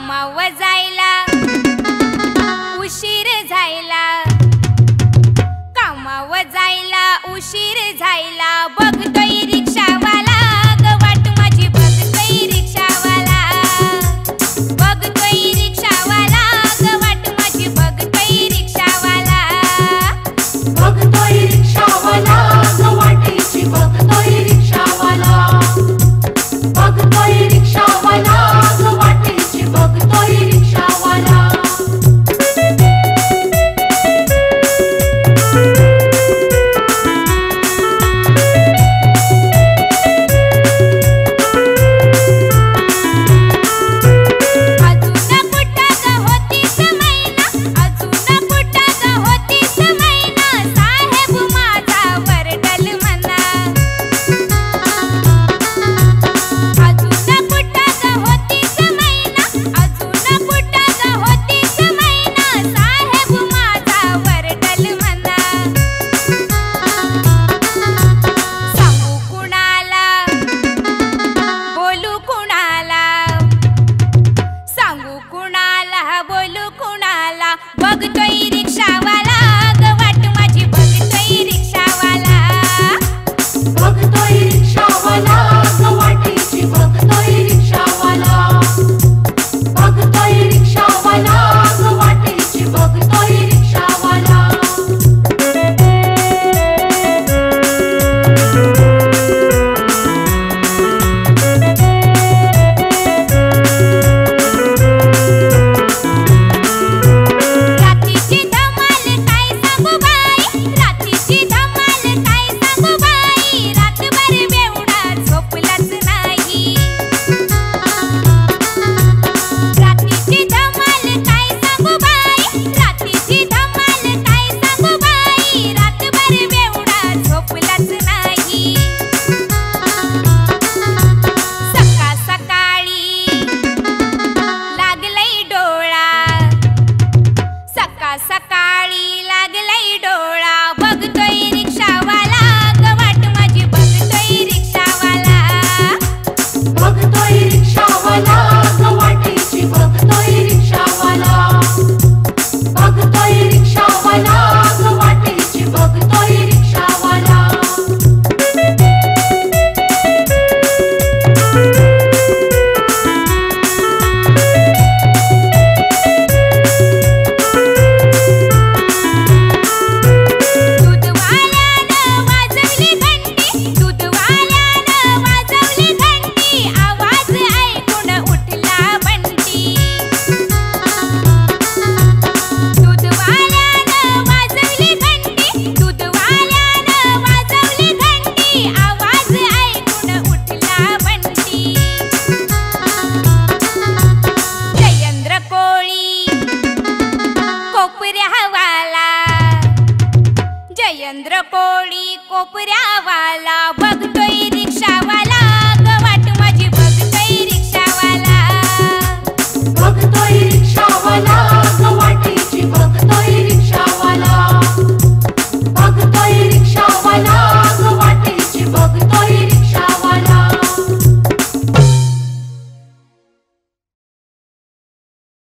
कामावर जायला उशीर झायला, कामावर जायला उशीर झायला, बघतोय रिक्षावाला ग वाट माझी, बघतोय रिक्षावाला, बघतोय रिक्षावाला ग वाट माझी, बघतोय रिक्षावाला, बघतोय रिक्षावाला ग वाटेची, बघतोय रिक्षावाला, बघतोय रिक्षावाला ग वाटेची, बघतोय रिक्षावाला. बघतोय रिक्षावाला ग वाट माझी, बघतोय रिक्षावाला, बघतोय रिक्षावाला ग वाटेची, बघतोय रिक्षावाला, बघतोय रिक्षावाला ग वाटेची, बघतोय रिक्षावाला. सकाळी लागलाय डोळा, बघतोय रिक्षावाला ग वाट माझी, बघतोय रिक्षावाला, बघतोय रिक्षावाला ग वाटेची, बघतोय रिक्षावाला, बघतोय रिक्षावाला ग वाटेची, बघतोय रिक्षावाला. जयेंद्र कोळी कोपऱ्यावाला, बघतो